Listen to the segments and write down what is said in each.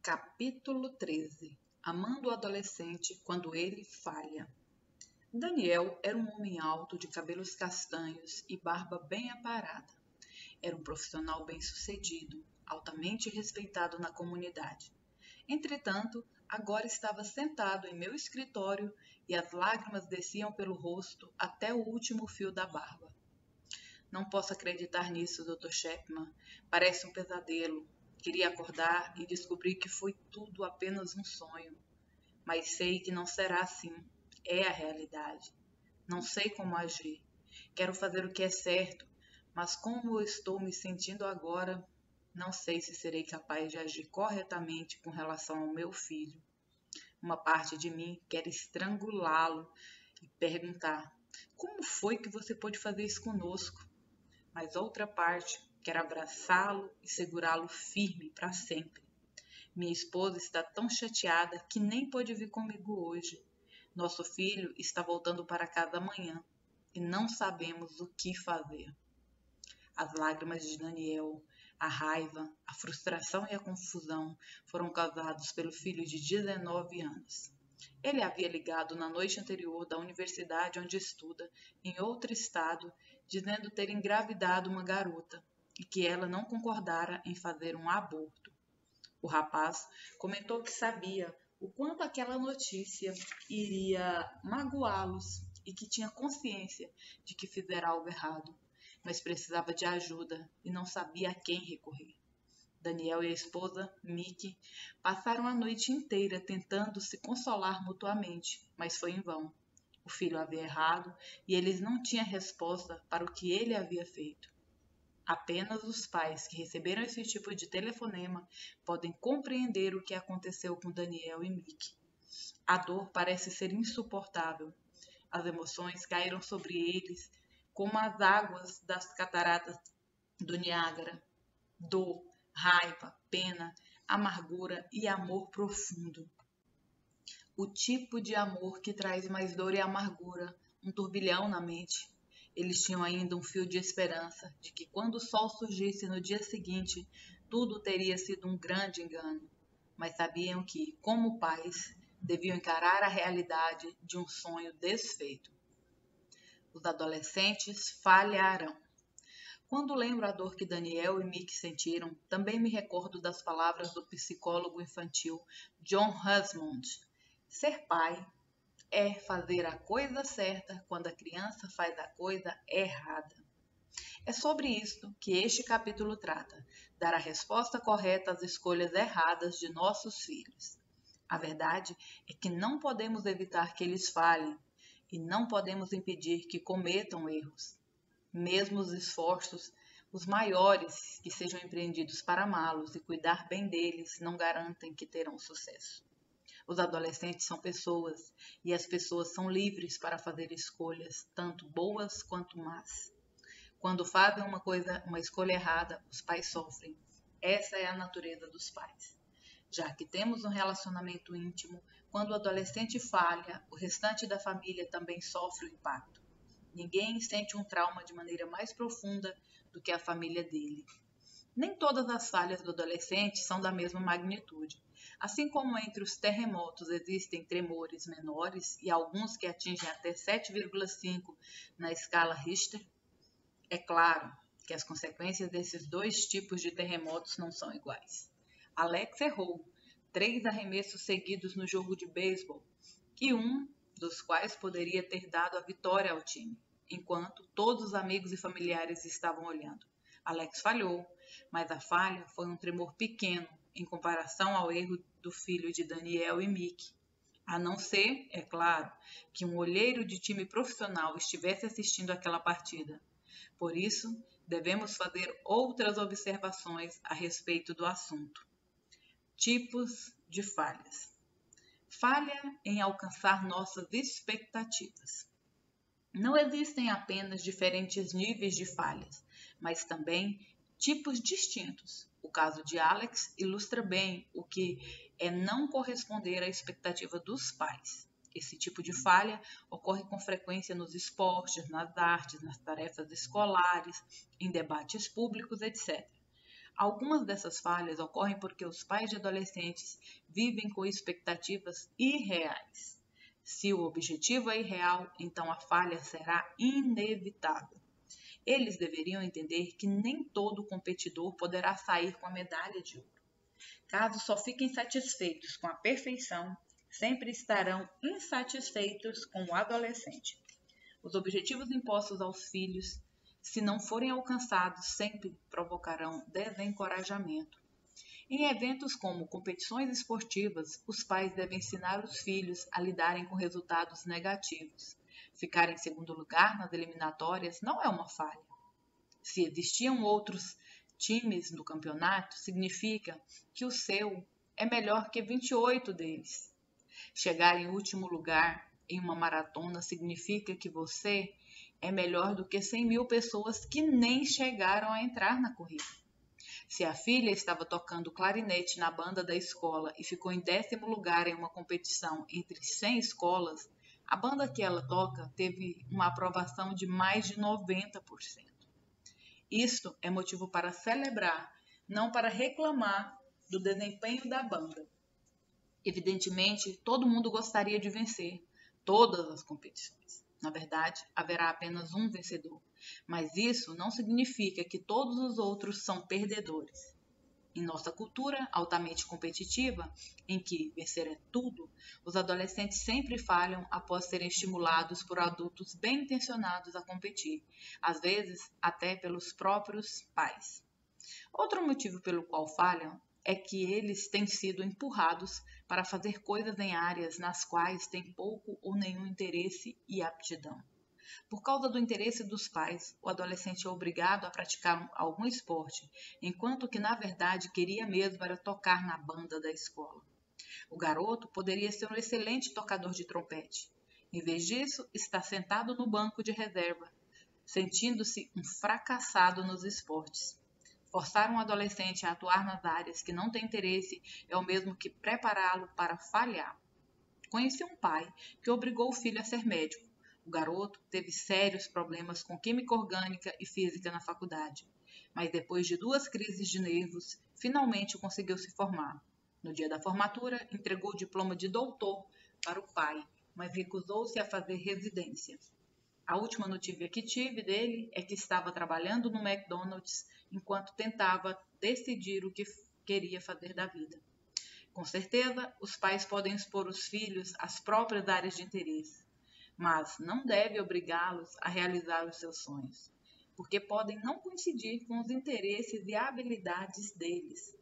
Capítulo 13. Amando o adolescente quando ele falha. Daniel era um homem alto, de cabelos castanhos e barba bem aparada. Era um profissional bem-sucedido, altamente respeitado na comunidade. Entretanto, agora estava sentado em meu escritório e as lágrimas desciam pelo rosto até o último fio da barba. Não posso acreditar nisso, Dr. Chapman. Parece um pesadelo. Queria acordar e descobrir que foi tudo apenas um sonho. Mas sei que não será assim. É a realidade. Não sei como agir. Quero fazer o que é certo, mas como eu estou me sentindo agora, não sei se serei capaz de agir corretamente com relação ao meu filho. Uma parte de mim quer estrangulá-lo e perguntar: como foi que você pôde fazer isso conosco? Mas outra parte quer abraçá-lo e segurá-lo firme para sempre. Minha esposa está tão chateada que nem pôde vir comigo hoje. Nosso filho está voltando para casa amanhã e não sabemos o que fazer. As lágrimas de Daniel, a raiva, a frustração e a confusão foram causados pelo filho de 19 anos. Ele havia ligado na noite anterior da universidade onde estuda, em outro estado, dizendo ter engravidado uma garota e que ela não concordara em fazer um aborto. O rapaz comentou que sabia o quanto aquela notícia iria magoá-los e que tinha consciência de que fizera algo errado, mas precisava de ajuda e não sabia a quem recorrer. Daniel e a esposa, Mickey, passaram a noite inteira tentando se consolar mutuamente, mas foi em vão. O filho havia errado e eles não tinham resposta para o que ele havia feito. Apenas os pais que receberam esse tipo de telefonema podem compreender o que aconteceu com Daniel e Mickey. A dor parece ser insuportável. As emoções caíram sobre eles como as águas das cataratas do Niágara. Dor, raiva, pena, amargura e amor profundo. O tipo de amor que traz mais dor e amargura, um turbilhão na mente. Eles tinham ainda um fio de esperança de que quando o sol surgisse no dia seguinte, tudo teria sido um grande engano. Mas sabiam que, como pais, deviam encarar a realidade de um sonho desfeito. Os adolescentes falharão. Quando lembro a dor que Daniel e Mickey sentiram, também me recordo das palavras do psicólogo infantil John Husmond. Ser pai é fazer a coisa certa quando a criança faz a coisa errada. É sobre isso que este capítulo trata, dar a resposta correta às escolhas erradas de nossos filhos. A verdade é que não podemos evitar que eles falhem e não podemos impedir que cometam erros. Mesmo os esforços, os maiores que sejam empreendidos para amá-los e cuidar bem deles, não garantem que terão sucesso. Os adolescentes são pessoas e as pessoas são livres para fazer escolhas, tanto boas quanto más. Quando fazem uma escolha errada, os pais sofrem. Essa é a natureza dos pais. Já que temos um relacionamento íntimo, quando o adolescente falha, o restante da família também sofre o impacto. Ninguém sente um trauma de maneira mais profunda do que a família dele. Nem todas as falhas do adolescente são da mesma magnitude. Assim como entre os terremotos existem tremores menores e alguns que atingem até 7,5 na escala Richter, é claro que as consequências desses dois tipos de terremotos não são iguais. Alex errou 3 arremessos seguidos no jogo de beisebol e um dos quais poderia ter dado a vitória ao time, enquanto todos os amigos e familiares estavam olhando. Alex falhou, mas a falha foi um tremor pequeno em comparação ao erro do filho de Daniel e Mickey. A não ser, é claro, que um olheiro de time profissional estivesse assistindo aquela partida. Por isso, devemos fazer outras observações a respeito do assunto. Tipos de falhas. Falha em alcançar nossas expectativas. Não existem apenas diferentes níveis de falhas, mas também tipos distintos. O caso de Alex ilustra bem o que é não corresponder à expectativa dos pais. Esse tipo de falha ocorre com frequência nos esportes, nas artes, nas tarefas escolares, em debates públicos, etc. Algumas dessas falhas ocorrem porque os pais de adolescentes vivem com expectativas irreais. Se o objetivo é irreal, então a falha será inevitável. Eles deveriam entender que nem todo competidor poderá sair com a medalha de ouro. Caso só fiquem satisfeitos com a perfeição, sempre estarão insatisfeitos com o adolescente. Os objetivos impostos aos filhos, se não forem alcançados, sempre provocarão desencorajamento. Em eventos como competições esportivas, os pais devem ensinar os filhos a lidarem com resultados negativos. Ficar em segundo lugar nas eliminatórias não é uma falha. Se existiam outros times no campeonato, significa que o seu é melhor que 28 deles. Chegar em último lugar em uma maratona significa que você é melhor do que 100.000 pessoas que nem chegaram a entrar na corrida. Se a filha estava tocando clarinete na banda da escola e ficou em 10º lugar em uma competição entre 100 escolas, a banda que ela toca teve uma aprovação de mais de 90%. Isto é motivo para celebrar, não para reclamar do desempenho da banda. Evidentemente, todo mundo gostaria de vencer todas as competições. Na verdade, haverá apenas um vencedor, mas isso não significa que todos os outros são perdedores. Em nossa cultura altamente competitiva, em que vencer é tudo, os adolescentes sempre falham após serem estimulados por adultos bem intencionados a competir, às vezes até pelos próprios pais. Outro motivo pelo qual falham é que eles têm sido empurrados para fazer coisas em áreas nas quais têm pouco ou nenhum interesse e aptidão. Por causa do interesse dos pais, o adolescente é obrigado a praticar algum esporte, enquanto que na verdade queria mesmo era tocar na banda da escola. O garoto poderia ser um excelente tocador de trompete. Em vez disso, está sentado no banco de reserva, sentindo-se um fracassado nos esportes. Forçar um adolescente a atuar nas áreas que não tem interesse é o mesmo que prepará-lo para falhar. Conheci um pai que obrigou o filho a ser médico. O garoto teve sérios problemas com química orgânica e física na faculdade, mas depois de 2 crises de nervos, finalmente conseguiu se formar. No dia da formatura, entregou o diploma de doutor para o pai, mas recusou-se a fazer residência. A última notícia que tive dele é que estava trabalhando no McDonald's enquanto tentava decidir o que queria fazer da vida. Com certeza, os pais podem expor os filhos às próprias áreas de interesse, mas não deve obrigá-los a realizar os seus sonhos, porque podem não coincidir com os interesses e habilidades deles.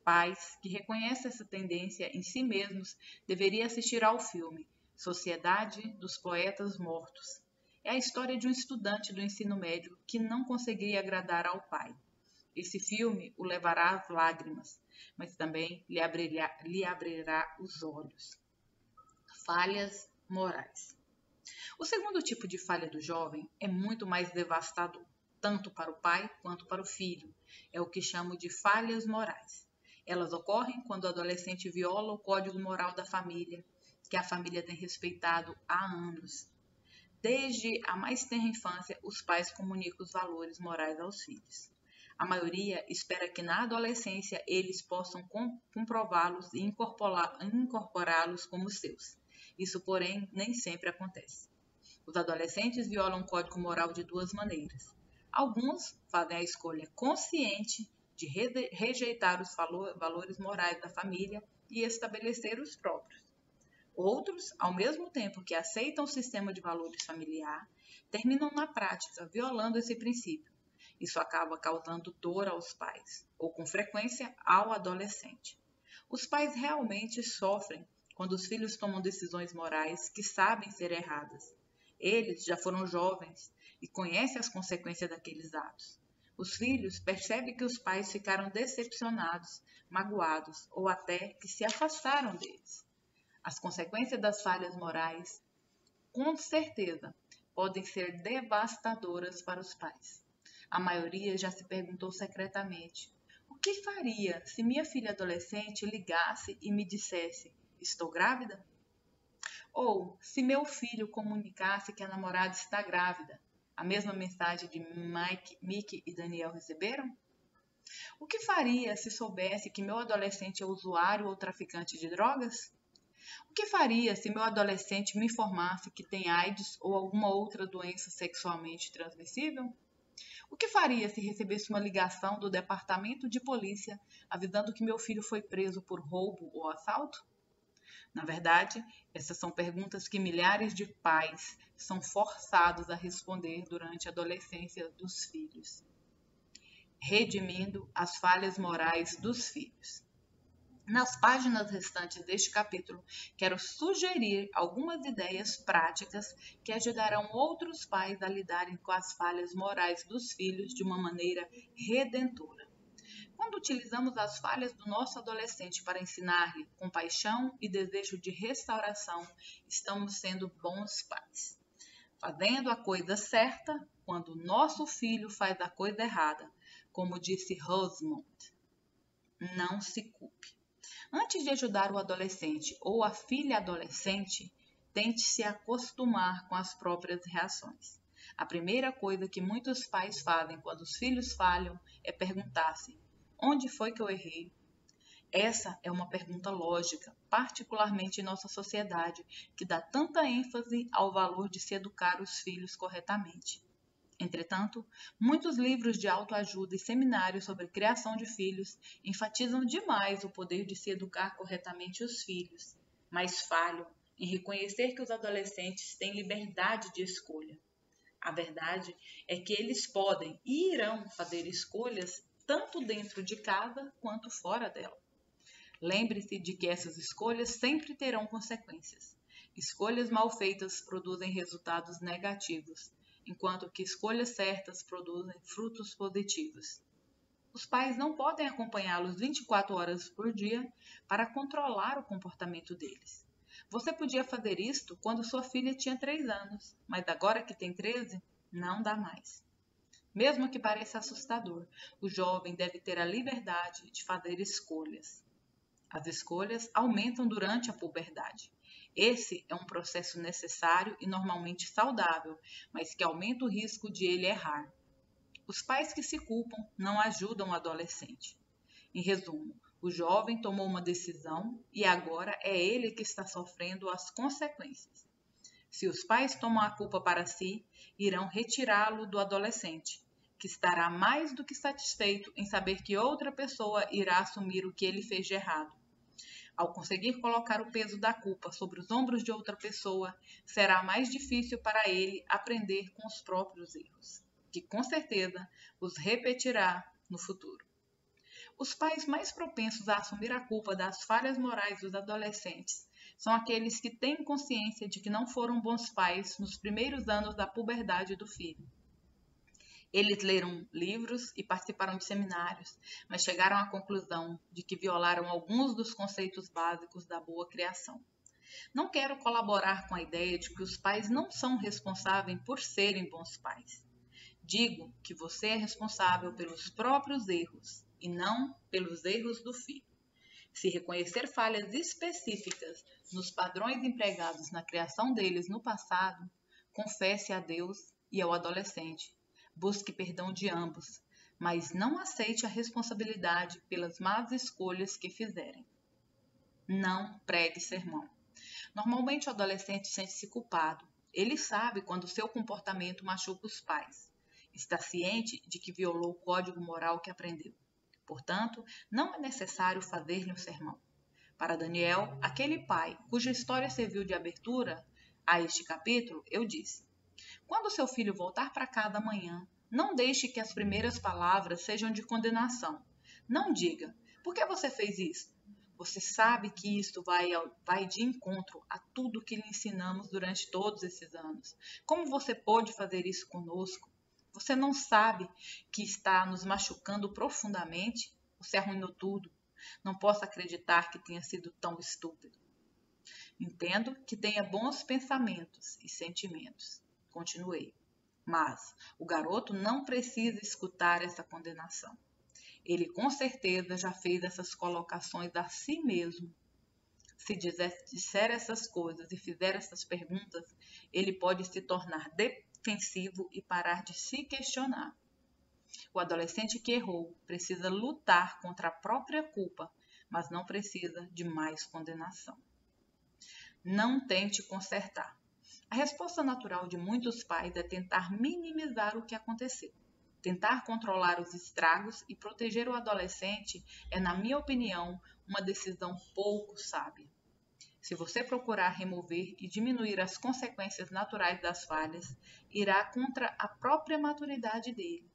Pais que reconhecem essa tendência em si mesmos deveriam assistir ao filme Sociedade dos Poetas Mortos. É a história de um estudante do ensino médio que não conseguia agradar ao pai. Esse filme o levará às lágrimas, mas também lhe abrirá os olhos. Falhas morais. O segundo tipo de falha do jovem é muito mais devastador, tanto para o pai quanto para o filho. É o que chamo de falhas morais. Elas ocorrem quando o adolescente viola o código moral da família, que a família tem respeitado há anos. Desde a mais tenra infância, os pais comunicam os valores morais aos filhos. A maioria espera que na adolescência eles possam comprová-los e incorporá-los como seus. Isso, porém, nem sempre acontece. Os adolescentes violam o código moral de 2 maneiras. Alguns fazem a escolha consciente de rejeitar os valores morais da família e estabelecer os próprios. Outros, ao mesmo tempo que aceitam o sistema de valores familiar, terminam na prática violando esse princípio. Isso acaba causando dor aos pais, ou com frequência ao adolescente. Os pais realmente sofrem quando os filhos tomam decisões morais que sabem ser erradas. Eles já foram jovens e conhecem as consequências daqueles atos. Os filhos percebem que os pais ficaram decepcionados, magoados ou até que se afastaram deles. As consequências das falhas morais, com certeza, podem ser devastadoras para os pais. A maioria já se perguntou secretamente: o que faria se minha filha adolescente ligasse e me dissesse: estou grávida? Ou se meu filho comunicasse que a namorada está grávida, a mesma mensagem de Mike, Mickey e Daniel receberam? O que faria se soubesse que meu adolescente é usuário ou traficante de drogas? O que faria se meu adolescente me informasse que tem AIDS ou alguma outra doença sexualmente transmissível? O que faria se recebesse uma ligação do departamento de polícia avisando que meu filho foi preso por roubo ou assalto? Na verdade, essas são perguntas que milhares de pais são forçados a responder durante a adolescência dos filhos, redimindo as falhas morais dos filhos. Nas páginas restantes deste capítulo, quero sugerir algumas ideias práticas que ajudarão outros pais a lidarem com as falhas morais dos filhos de uma maneira redentora. Quando utilizamos as falhas do nosso adolescente para ensinar-lhe compaixão e desejo de restauração, estamos sendo bons pais. Fazendo a coisa certa quando nosso filho faz a coisa errada, como disse Rosemont, não se culpe. Antes de ajudar o adolescente ou a filha adolescente, tente se acostumar com as próprias reações. A primeira coisa que muitos pais fazem quando os filhos falham é perguntar-se: onde foi que eu errei? Essa é uma pergunta lógica, particularmente em nossa sociedade, que dá tanta ênfase ao valor de se educar os filhos corretamente. Entretanto, muitos livros de autoajuda e seminários sobre criação de filhos enfatizam demais o poder de se educar corretamente os filhos, mas falham em reconhecer que os adolescentes têm liberdade de escolha. A verdade é que eles podem e irão fazer escolhas tanto dentro de casa quanto fora dela. Lembre-se de que essas escolhas sempre terão consequências. Escolhas mal feitas produzem resultados negativos, enquanto que escolhas certas produzem frutos positivos. Os pais não podem acompanhá-los 24 horas por dia para controlar o comportamento deles. Você podia fazer isto quando sua filha tinha 3 anos, mas agora que tem 13, não dá mais. Mesmo que pareça assustador, o jovem deve ter a liberdade de fazer escolhas. As escolhas aumentam durante a puberdade. Esse é um processo necessário e normalmente saudável, mas que aumenta o risco de ele errar. Os pais que se culpam não ajudam o adolescente. Em resumo, o jovem tomou uma decisão e agora é ele que está sofrendo as consequências. Se os pais tomam a culpa para si, irão retirá-lo do adolescente, que estará mais do que satisfeito em saber que outra pessoa irá assumir o que ele fez de errado. Ao conseguir colocar o peso da culpa sobre os ombros de outra pessoa, será mais difícil para ele aprender com os próprios erros, que com certeza os repetirá no futuro. Os pais mais propensos a assumir a culpa das falhas morais dos adolescentes são aqueles que têm consciência de que não foram bons pais nos primeiros anos da puberdade do filho. Eles leram livros e participaram de seminários, mas chegaram à conclusão de que violaram alguns dos conceitos básicos da boa criação. Não quero colaborar com a ideia de que os pais não são responsáveis por serem bons pais. Digo que você é responsável pelos próprios erros e não pelos erros do filho. Se reconhecer falhas específicas nos padrões empregados na criação deles no passado, confesse a Deus e ao adolescente. Busque perdão de ambos, mas não aceite a responsabilidade pelas más escolhas que fizerem. Não pregue sermão. Normalmente o adolescente sente-se culpado. Ele sabe quando seu comportamento machuca os pais. Está ciente de que violou o código moral que aprendeu. Portanto, não é necessário fazer-lhe um sermão. Para Daniel, aquele pai cuja história serviu de abertura a este capítulo, eu disse: quando seu filho voltar para casa amanhã, não deixe que as primeiras palavras sejam de condenação. Não diga: por que você fez isso? Você sabe que isto vai de encontro a tudo que lhe ensinamos durante todos esses anos. Como você pôde fazer isso conosco? Você não sabe que está nos machucando profundamente? Você arruinou tudo. Não posso acreditar que tenha sido tão estúpido. Entendo que tenha bons pensamentos e sentimentos. Continuei. Mas o garoto não precisa escutar essa condenação. Ele com certeza já fez essas colocações a si mesmo. Se disser essas coisas e fizer essas perguntas, ele pode se tornar defensivo e parar de se questionar. O adolescente que errou precisa lutar contra a própria culpa, mas não precisa de mais condenação. Não tente consertar. A resposta natural de muitos pais é tentar minimizar o que aconteceu. Tentar controlar os estragos e proteger o adolescente é, na minha opinião, uma decisão pouco sábia. Se você procurar remover e diminuir as consequências naturais das falhas, irá contra a própria maturidade dele.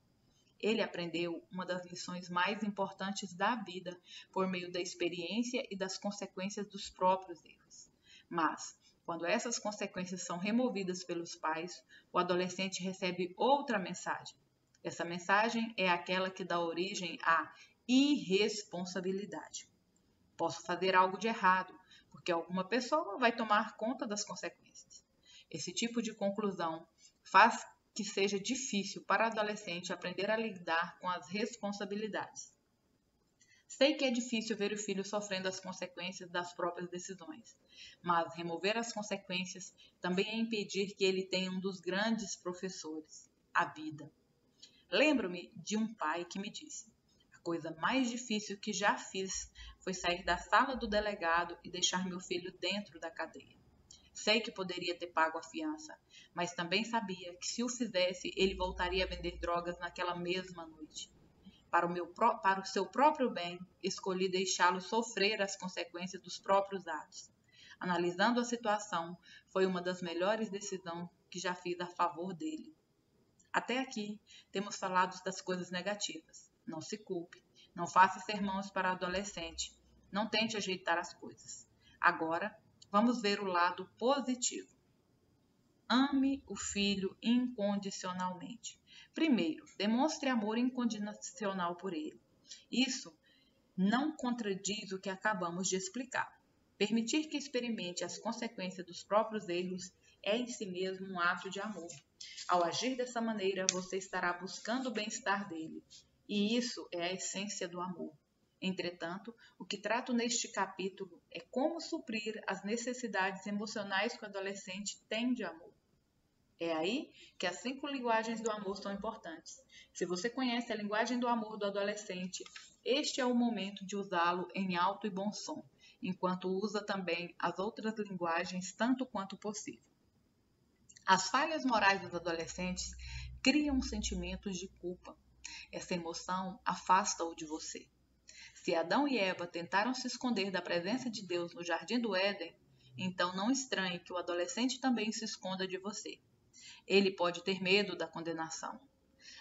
Ele aprendeu uma das lições mais importantes da vida por meio da experiência e das consequências dos próprios erros. Mas, quando essas consequências são removidas pelos pais, o adolescente recebe outra mensagem. Essa mensagem é aquela que dá origem à irresponsabilidade. Posso fazer algo de errado, porque alguma pessoa vai tomar conta das consequências. Esse tipo de conclusão faz que seja difícil para o adolescente aprender a lidar com as responsabilidades. Sei que é difícil ver o filho sofrendo as consequências das próprias decisões, mas remover as consequências também é impedir que ele tenha um dos grandes professores, a vida. Lembro-me de um pai que me disse: a coisa mais difícil que já fiz foi sair da sala do delegado e deixar meu filho dentro da cadeia. Sei que poderia ter pago a fiança, mas também sabia que se o fizesse, ele voltaria a vender drogas naquela mesma noite. Para o seu próprio bem, escolhi deixá-lo sofrer as consequências dos próprios atos. Analisando a situação, foi uma das melhores decisões que já fiz a favor dele. Até aqui, temos falado das coisas negativas. Não se culpe, não faça sermões para adolescente, não tente ajeitar as coisas. Agora, vamos ver o lado positivo. Ame o filho incondicionalmente. Primeiro, demonstre amor incondicional por ele. Isso não contradiz o que acabamos de explicar. Permitir que experimente as consequências dos próprios erros é em si mesmo um ato de amor. Ao agir dessa maneira, você estará buscando o bem-estar dele. E isso é a essência do amor. Entretanto, o que trato neste capítulo é como suprir as necessidades emocionais que o adolescente tem de amor. É aí que as 5 linguagens do amor são importantes. Se você conhece a linguagem do amor do adolescente, este é o momento de usá-lo em alto e bom som, enquanto usa também as outras linguagens tanto quanto possível. As falhas morais dos adolescentes criam sentimentos de culpa. Essa emoção afasta-o de você. Se Adão e Eva tentaram se esconder da presença de Deus no Jardim do Éden, então não estranhe que o adolescente também se esconda de você. Ele pode ter medo da condenação.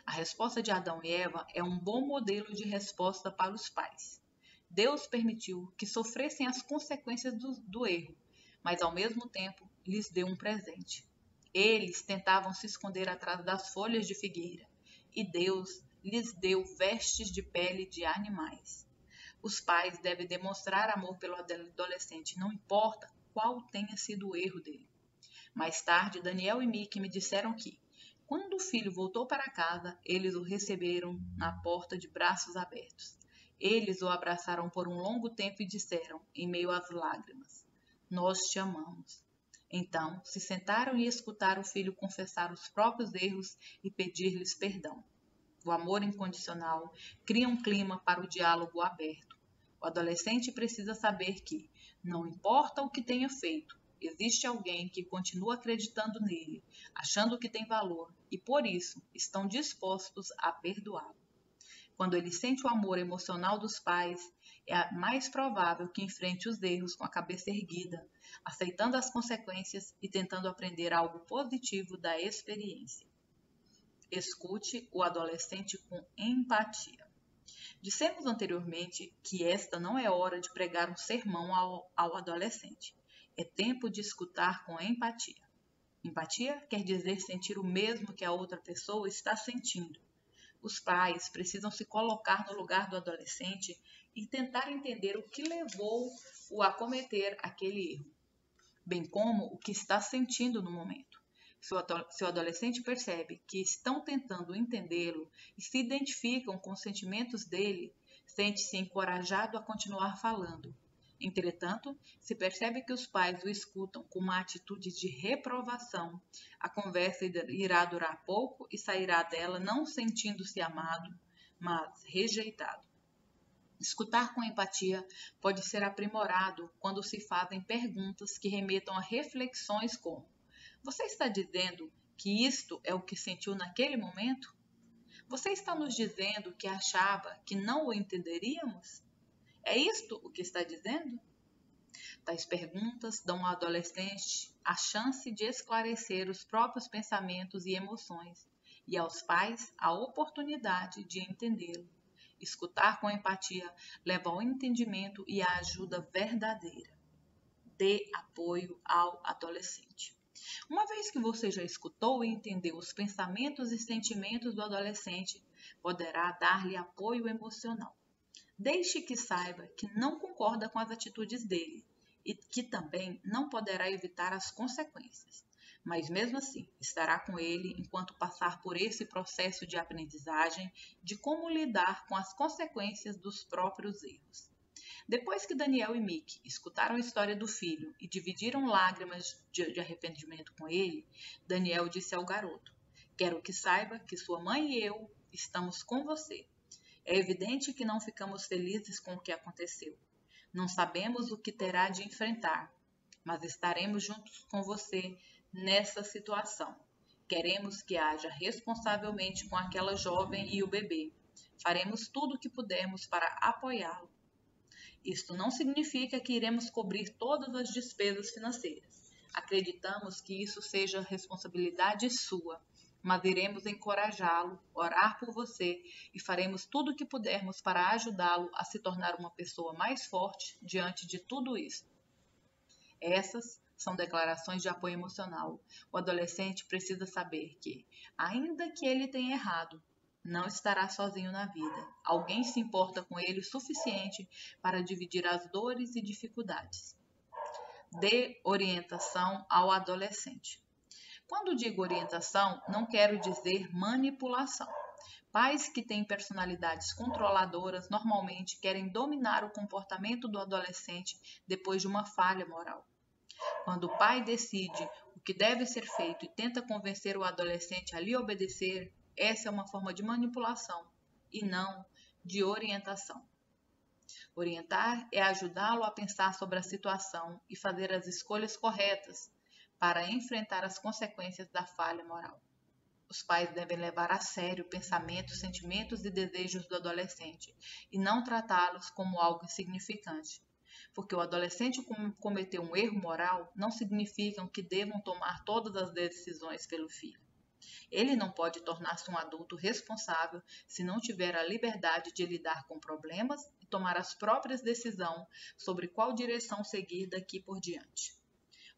A resposta de Adão e Eva é um bom modelo de resposta para os pais. Deus permitiu que sofressem as consequências do erro, mas ao mesmo tempo lhes deu um presente. Eles tentavam se esconder atrás das folhas de figueira, e Deus lhes deu vestes de pele de animais. Os pais devem demonstrar amor pelo adolescente, não importa qual tenha sido o erro dele. Mais tarde, Daniel e Mickey me disseram que, quando o filho voltou para casa, eles o receberam na porta de braços abertos. Eles o abraçaram por um longo tempo e disseram, em meio às lágrimas: "Nós te amamos." Então, se sentaram e escutaram o filho confessar os próprios erros e pedir-lhes perdão. O amor incondicional cria um clima para o diálogo aberto. O adolescente precisa saber que, não importa o que tenha feito, existe alguém que continua acreditando nele, achando que tem valor e, por isso, estão dispostos a perdoá-lo. Quando ele sente o amor emocional dos pais, é mais provável que enfrente os erros com a cabeça erguida, aceitando as consequências e tentando aprender algo positivo da experiência. Escute o adolescente com empatia. Dissemos anteriormente que esta não é hora de pregar um sermão ao adolescente. É tempo de escutar com empatia. Empatia quer dizer sentir o mesmo que a outra pessoa está sentindo. Os pais precisam se colocar no lugar do adolescente e tentar entender o que levou-o a cometer aquele erro, bem como o que está sentindo no momento. Se o adolescente percebe que estão tentando entendê-lo e se identificam com os sentimentos dele, sente-se encorajado a continuar falando. Entretanto, se percebe que os pais o escutam com uma atitude de reprovação, a conversa irá durar pouco e sairá dela não sentindo-se amado, mas rejeitado. Escutar com empatia pode ser aprimorado quando se fazem perguntas que remetam a reflexões como: você está dizendo que isto é o que sentiu naquele momento? Você está nos dizendo que achava que não o entenderíamos? É isto o que está dizendo? Tais perguntas dão ao adolescente a chance de esclarecer os próprios pensamentos e emoções, e aos pais a oportunidade de entendê-lo. Escutar com empatia leva ao entendimento e à ajuda verdadeira. Dê apoio ao adolescente. Uma vez que você já escutou e entendeu os pensamentos e sentimentos do adolescente, poderá dar-lhe apoio emocional. Deixe que saiba que não concorda com as atitudes dele e que também não poderá evitar as consequências. Mas mesmo assim, estará com ele enquanto passar por esse processo de aprendizagem de como lidar com as consequências dos próprios erros. Depois que Daniel e Mick escutaram a história do filho e dividiram lágrimas de arrependimento com ele, Daniel disse ao garoto: quero que saiba que sua mãe e eu estamos com você. É evidente que não ficamos felizes com o que aconteceu. Não sabemos o que terá de enfrentar, mas estaremos juntos com você nessa situação. Queremos que haja responsavelmente com aquela jovem e o bebê. Faremos tudo o que pudermos para apoiá-lo. Isto não significa que iremos cobrir todas as despesas financeiras. Acreditamos que isso seja responsabilidade sua, mas iremos encorajá-lo, orar por você e faremos tudo o que pudermos para ajudá-lo a se tornar uma pessoa mais forte diante de tudo isso. Essas são declarações de apoio emocional. O adolescente precisa saber que, ainda que ele tenha errado, não estará sozinho na vida. Alguém se importa com ele o suficiente para dividir as dores e dificuldades. Dê orientação ao adolescente. Quando digo orientação, não quero dizer manipulação. Pais que têm personalidades controladoras normalmente querem dominar o comportamento do adolescente depois de uma falha moral. Quando o pai decide o que deve ser feito e tenta convencer o adolescente a lhe obedecer, essa é uma forma de manipulação e não de orientação. Orientar é ajudá-lo a pensar sobre a situação e fazer as escolhas corretas para enfrentar as consequências da falha moral. Os pais devem levar a sério pensamentos, sentimentos e desejos do adolescente e não tratá-los como algo insignificante. Porque o adolescente cometeu um erro moral não significa que devam tomar todas as decisões pelo filho. Ele não pode tornar-se um adulto responsável se não tiver a liberdade de lidar com problemas e tomar as próprias decisões sobre qual direção seguir daqui por diante.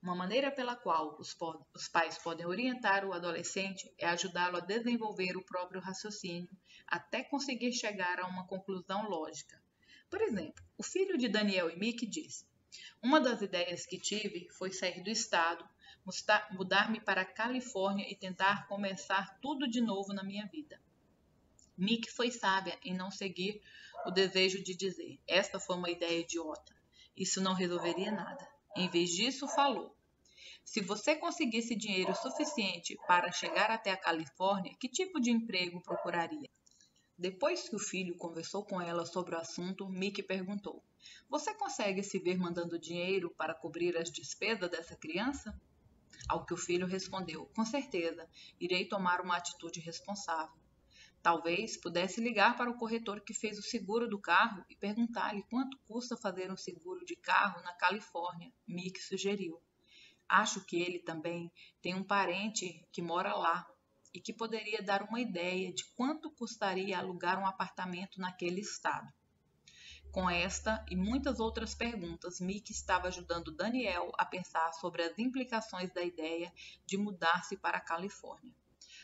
Uma maneira pela qual os pais podem orientar o adolescente é ajudá-lo a desenvolver o próprio raciocínio até conseguir chegar a uma conclusão lógica. Por exemplo, o filho de Daniel e Mick disse: uma das ideias que tive foi sair do estado, mudar-me para a Califórnia e tentar começar tudo de novo na minha vida. Mick foi sábia em não seguir o desejo de dizer: esta foi uma ideia idiota, isso não resolveria nada. Em vez disso, falou: se você conseguisse dinheiro suficiente para chegar até a Califórnia, que tipo de emprego procuraria? Depois que o filho conversou com ela sobre o assunto, Mick perguntou: você consegue se ver mandando dinheiro para cobrir as despesas dessa criança? Ao que o filho respondeu: com certeza, irei tomar uma atitude responsável. Talvez pudesse ligar para o corretor que fez o seguro do carro e perguntar-lhe quanto custa fazer um seguro de carro na Califórnia, Mick sugeriu. Acho que ele também tem um parente que mora lá e que poderia dar uma ideia de quanto custaria alugar um apartamento naquele estado. Com esta e muitas outras perguntas, Mick estava ajudando Daniel a pensar sobre as implicações da ideia de mudar-se para a Califórnia.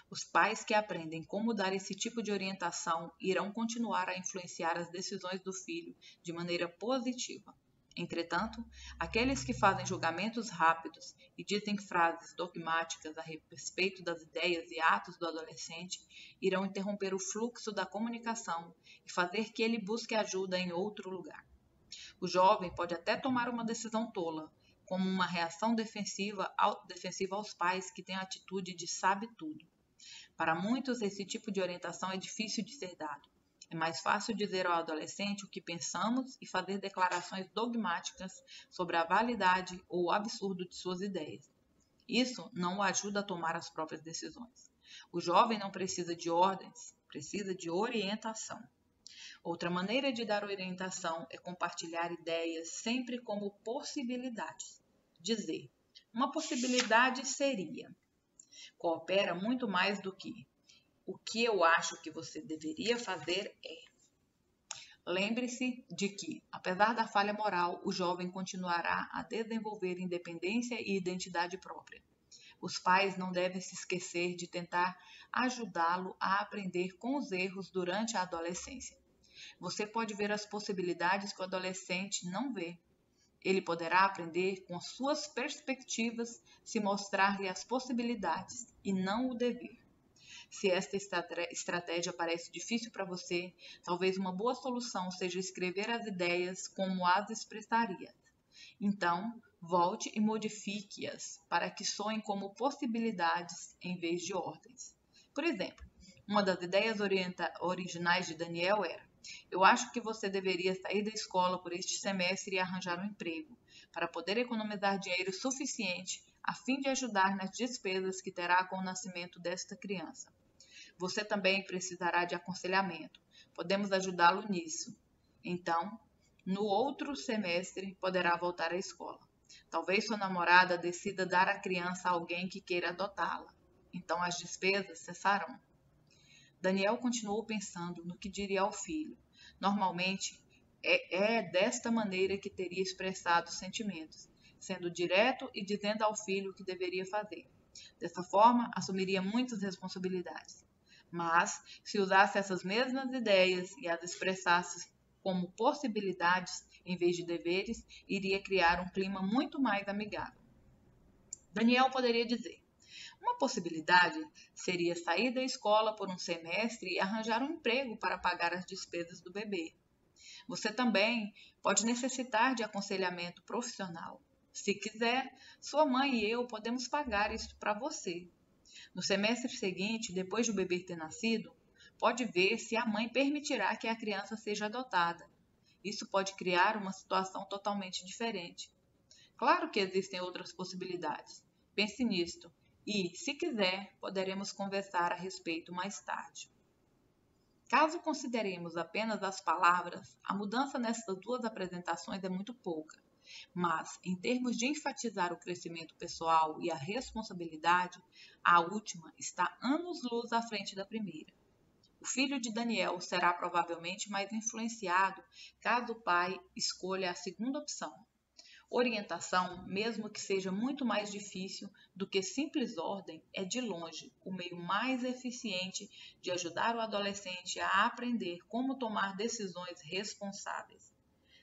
Os pais que aprendem como dar esse tipo de orientação irão continuar a influenciar as decisões do filho de maneira positiva. Entretanto, aqueles que fazem julgamentos rápidos e dizem frases dogmáticas a respeito das ideias e atos do adolescente irão interromper o fluxo da comunicação e fazer que ele busque ajuda em outro lugar. O jovem pode até tomar uma decisão tola, como uma reação defensiva aos pais que têm a atitude de sabe tudo. Para muitos, esse tipo de orientação é difícil de ser dado. É mais fácil dizer ao adolescente o que pensamos e fazer declarações dogmáticas sobre a validade ou o absurdo de suas ideias. Isso não o ajuda a tomar as próprias decisões. O jovem não precisa de ordens, precisa de orientação. Outra maneira de dar orientação é compartilhar ideias sempre como possibilidades. Dizer, uma possibilidade seria, coopera muito mais do que o que eu acho que você deveria fazer é. Lembre-se de que, apesar da falha moral, o jovem continuará a desenvolver independência e identidade própria. Os pais não devem se esquecer de tentar ajudá-lo a aprender com os erros durante a adolescência. Você pode ver as possibilidades que o adolescente não vê. Ele poderá aprender com suas perspectivas se mostrar-lhe as possibilidades e não o dever. Se esta estratégia parece difícil para você, talvez uma boa solução seja escrever as ideias como as expressaria. Então, volte e modifique-as para que soem como possibilidades em vez de ordens. Por exemplo, uma das ideias originais de Daniel era: eu acho que você deveria sair da escola por este semestre e arranjar um emprego, para poder economizar dinheiro suficiente a fim de ajudar nas despesas que terá com o nascimento desta criança. Você também precisará de aconselhamento. Podemos ajudá-lo nisso. Então, no outro semestre, poderá voltar à escola. Talvez sua namorada decida dar a criança a alguém que queira adotá-la. Então, as despesas cessarão. Daniel continuou pensando no que diria ao filho. Normalmente, é desta maneira que teria expressado os sentimentos, sendo direto e dizendo ao filho o que deveria fazer. Dessa forma, assumiria muitas responsabilidades. Mas, se usasse essas mesmas ideias e as expressasse como possibilidades em vez de deveres, iria criar um clima muito mais amigável. Daniel poderia dizer: uma possibilidade seria sair da escola por um semestre e arranjar um emprego para pagar as despesas do bebê. Você também pode necessitar de aconselhamento profissional. Se quiser, sua mãe e eu podemos pagar isso para você. No semestre seguinte, depois de o bebê ter nascido, pode ver se a mãe permitirá que a criança seja adotada. Isso pode criar uma situação totalmente diferente. Claro que existem outras possibilidades. Pense nisto e, se quiser, poderemos conversar a respeito mais tarde. Caso consideremos apenas as palavras, a mudança nessas duas apresentações é muito pouca. Mas, em termos de enfatizar o crescimento pessoal e a responsabilidade, a última está anos-luz à frente da primeira. O filho de Daniel será provavelmente mais influenciado caso o pai escolha a segunda opção. Orientação, mesmo que seja muito mais difícil do que simples ordem, é de longe o meio mais eficiente de ajudar o adolescente a aprender como tomar decisões responsáveis.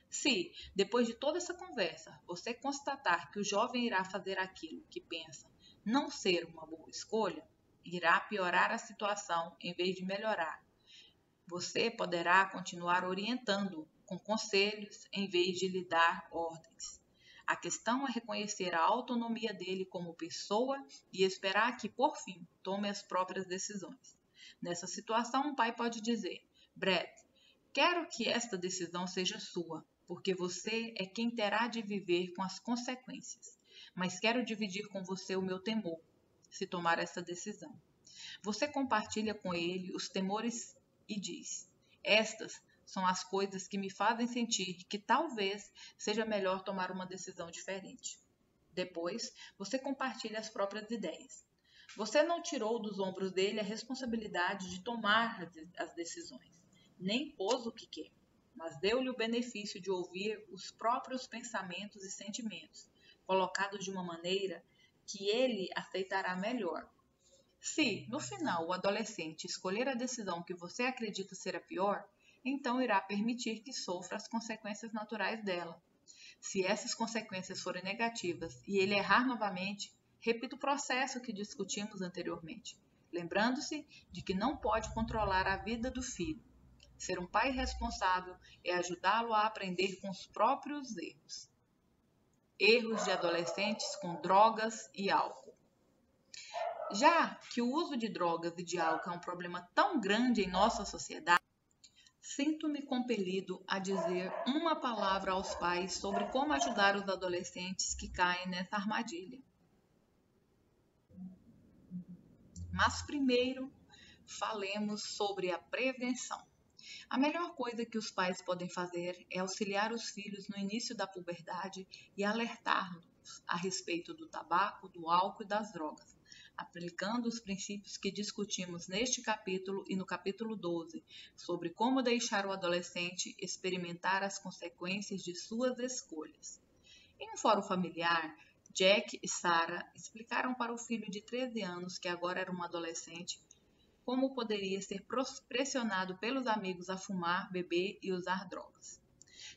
Se, depois de toda essa conversa, você constatar que o jovem irá fazer aquilo que pensa não ser uma boa escolha, irá piorar a situação em vez de melhorar. Você poderá continuar orientando com conselhos em vez de lhe dar ordens. A questão é reconhecer a autonomia dele como pessoa e esperar que, por fim, tome as próprias decisões. Nessa situação, um pai pode dizer: Brett, quero que esta decisão seja sua, porque você é quem terá de viver com as consequências. Mas quero dividir com você o meu temor, se tomar essa decisão. Você compartilha com ele os temores e diz: estas são as coisas que me fazem sentir que talvez seja melhor tomar uma decisão diferente. Depois, você compartilha as próprias ideias. Você não tirou dos ombros dele a responsabilidade de tomar as decisões, nem pôs o que quer, mas deu-lhe o benefício de ouvir os próprios pensamentos e sentimentos, colocados de uma maneira que ele aceitará melhor. Se, no final, o adolescente escolher a decisão que você acredita ser a pior, então irá permitir que sofra as consequências naturais dela. Se essas consequências forem negativas e ele errar novamente, repita o processo que discutimos anteriormente, lembrando-se de que não pode controlar a vida do filho. Ser um pai responsável é ajudá-lo a aprender com os próprios erros. Erros de adolescentes com drogas e álcool. Já que o uso de drogas e de álcool é um problema tão grande em nossa sociedade, sinto-me compelido a dizer uma palavra aos pais sobre como ajudar os adolescentes que caem nessa armadilha. Mas primeiro, falemos sobre a prevenção. A melhor coisa que os pais podem fazer é auxiliar os filhos no início da puberdade e alertá-los a respeito do tabaco, do álcool e das drogas, aplicando os princípios que discutimos neste capítulo e no capítulo 12, sobre como deixar o adolescente experimentar as consequências de suas escolhas. Em um fórum familiar, Jack e Sarah explicaram para o filho de 13 anos, que agora era um adolescente, como poderia ser pressionado pelos amigos a fumar, beber e usar drogas.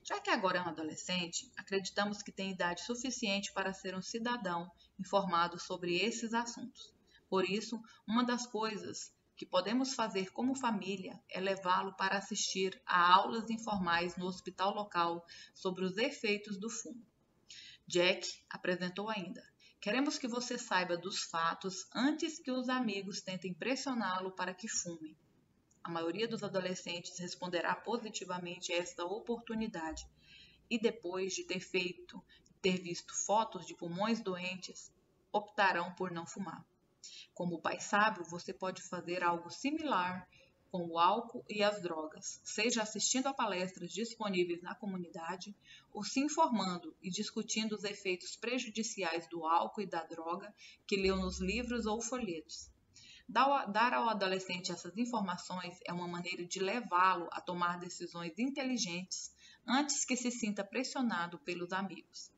Já que agora é um adolescente, acreditamos que tem idade suficiente para ser um cidadão informado sobre esses assuntos. Por isso, uma das coisas que podemos fazer como família é levá-lo para assistir a aulas informais no hospital local sobre os efeitos do fumo. Jack apresentou ainda: queremos que você saiba dos fatos antes que os amigos tentem pressioná-lo para que fume. A maioria dos adolescentes responderá positivamente a esta oportunidade e depois de ter visto fotos de pulmões doentes, optarão por não fumar. Como pai sábio, você pode fazer algo similar com o álcool e as drogas, seja assistindo a palestras disponíveis na comunidade ou se informando e discutindo os efeitos prejudiciais do álcool e da droga que leu nos livros ou folhetos. Dar ao adolescente essas informações é uma maneira de levá-lo a tomar decisões inteligentes antes que se sinta pressionado pelos amigos.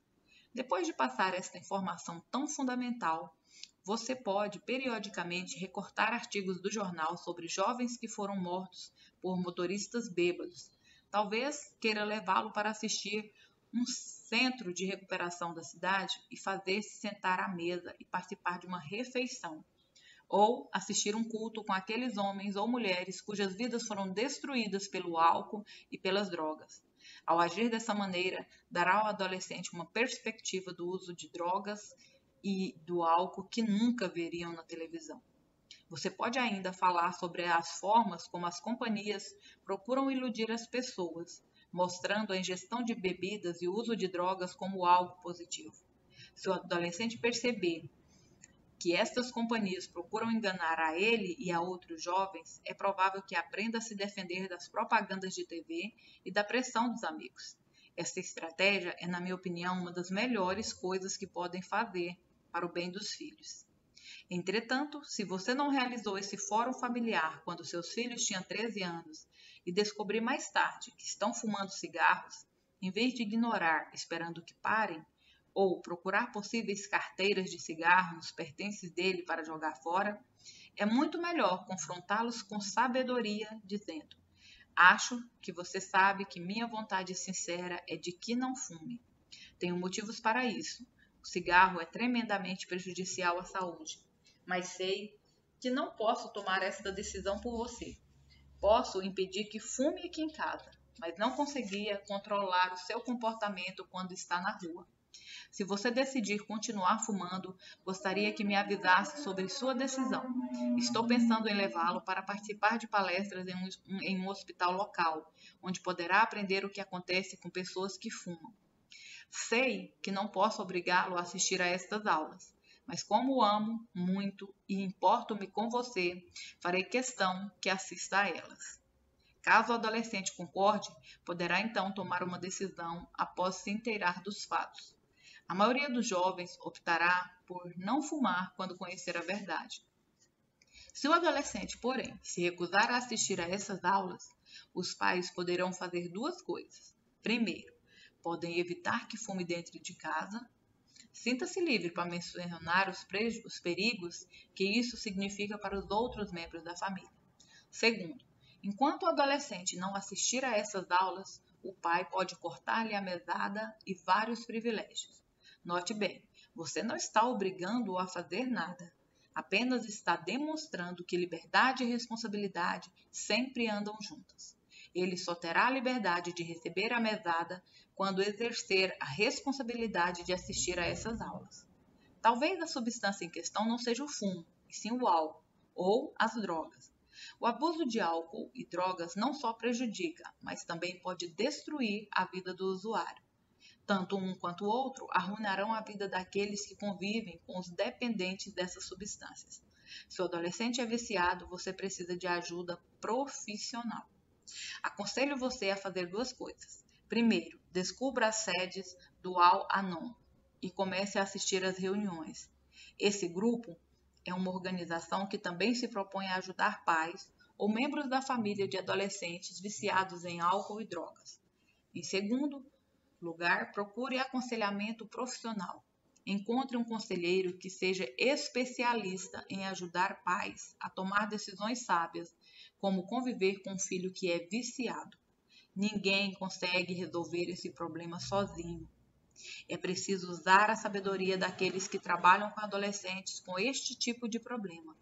Depois de passar esta informação tão fundamental, você pode periodicamente recortar artigos do jornal sobre jovens que foram mortos por motoristas bêbados. Talvez queira levá-lo para assistir um centro de recuperação da cidade e fazer-se sentar à mesa e participar de uma refeição. Ou assistir um culto com aqueles homens ou mulheres cujas vidas foram destruídas pelo álcool e pelas drogas. Ao agir dessa maneira, dará ao adolescente uma perspectiva do uso de drogas e do álcool que nunca veriam na televisão. Você pode ainda falar sobre as formas como as companhias procuram iludir as pessoas, mostrando a ingestão de bebidas e o uso de drogas como algo positivo. Se o adolescente perceber que estas companhias procuram enganar a ele e a outros jovens, é provável que aprenda a se defender das propagandas de TV e da pressão dos amigos. Esta estratégia é, na minha opinião, uma das melhores coisas que podem fazer para o bem dos filhos. Entretanto, se você não realizou esse fórum familiar quando seus filhos tinham 13 anos e descobrir mais tarde que estão fumando cigarros, em vez de ignorar esperando que parem, ou procurar possíveis carteiras de cigarro nos pertences dele para jogar fora, é muito melhor confrontá-los com sabedoria, dizendo: acho que você sabe que minha vontade sincera é de que não fume. Tenho motivos para isso. O cigarro é tremendamente prejudicial à saúde, mas sei que não posso tomar esta decisão por você. Posso impedir que fume aqui em casa, mas não conseguiria controlar o seu comportamento quando está na rua. Se você decidir continuar fumando, gostaria que me avisasse sobre sua decisão. Estou pensando em levá-lo para participar de palestras em um hospital local, onde poderá aprender o que acontece com pessoas que fumam. Sei que não posso obrigá-lo a assistir a estas aulas, mas como o amo muito e importo-me com você, farei questão que assista a elas. Caso o adolescente concorde, poderá então tomar uma decisão após se inteirar dos fatos. A maioria dos jovens optará por não fumar quando conhecer a verdade. Se o adolescente, porém, se recusar a assistir a essas aulas, os pais poderão fazer duas coisas. Primeiro, podem evitar que fume dentro de casa. Sinta-se livre para mencionar os perigos que isso significa para os outros membros da família. Segundo, enquanto o adolescente não assistir a essas aulas, o pai pode cortar-lhe a mesada e vários privilégios. Note bem, você não está obrigando-o a fazer nada, apenas está demonstrando que liberdade e responsabilidade sempre andam juntas. Ele só terá a liberdade de receber a mesada quando exercer a responsabilidade de assistir a essas aulas. Talvez a substância em questão não seja o fumo, e sim o álcool, ou as drogas. O abuso de álcool e drogas não só prejudica, mas também pode destruir a vida do usuário. Tanto um quanto o outro arruinarão a vida daqueles que convivem com os dependentes dessas substâncias. Se o adolescente é viciado, você precisa de ajuda profissional. Aconselho você a fazer duas coisas. Primeiro, descubra as sedes do Al-Anon e comece a assistir às reuniões. Esse grupo é uma organização que também se propõe a ajudar pais ou membros da família de adolescentes viciados em álcool e drogas. Em segundo lugar, procure aconselhamento profissional. Encontre um conselheiro que seja especialista em ajudar pais a tomar decisões sábias, como conviver com um filho que é viciado. Ninguém consegue resolver esse problema sozinho. É preciso usar a sabedoria daqueles que trabalham com adolescentes com este tipo de problema.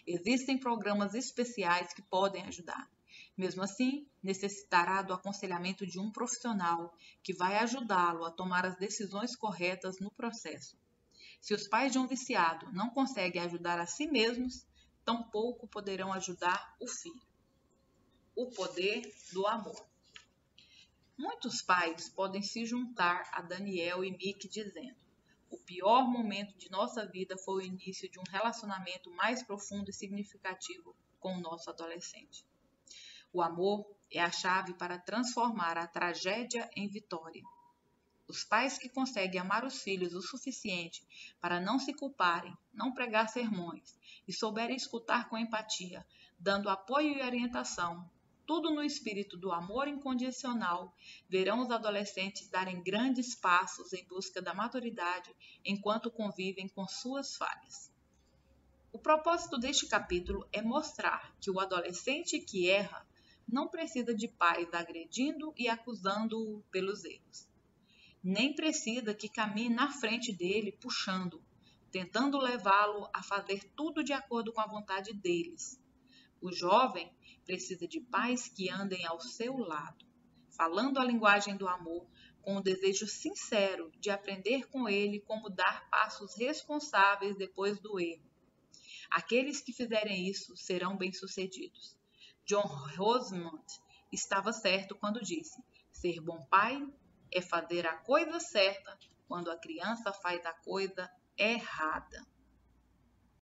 Existem programas especiais que podem ajudar. Mesmo assim, necessitará do aconselhamento de um profissional que vai ajudá-lo a tomar as decisões corretas no processo. Se os pais de um viciado não conseguem ajudar a si mesmos, tampouco poderão ajudar o filho. O poder do amor. Muitos pais podem se juntar a Daniel e Mick dizendo: o pior momento de nossa vida foi o início de um relacionamento mais profundo e significativo com o nosso adolescente. O amor é a chave para transformar a tragédia em vitória. Os pais que conseguem amar os filhos o suficiente para não se culparem, não pregar sermões e souberem escutar com empatia, dando apoio e orientação, tudo no espírito do amor incondicional, verão os adolescentes darem grandes passos em busca da maturidade enquanto convivem com suas falhas. O propósito deste capítulo é mostrar que o adolescente que erra não precisa de pais agredindo e acusando-o pelos erros. Nem precisa que caminhe na frente dele puxando, tentando levá-lo a fazer tudo de acordo com a vontade deles. O jovem precisa de pais que andem ao seu lado, falando a linguagem do amor, com o desejo sincero de aprender com ele como dar passos responsáveis depois do erro. Aqueles que fizerem isso serão bem-sucedidos. John Rosemont estava certo quando disse: ser bom pai é fazer a coisa certa quando a criança faz a coisa errada.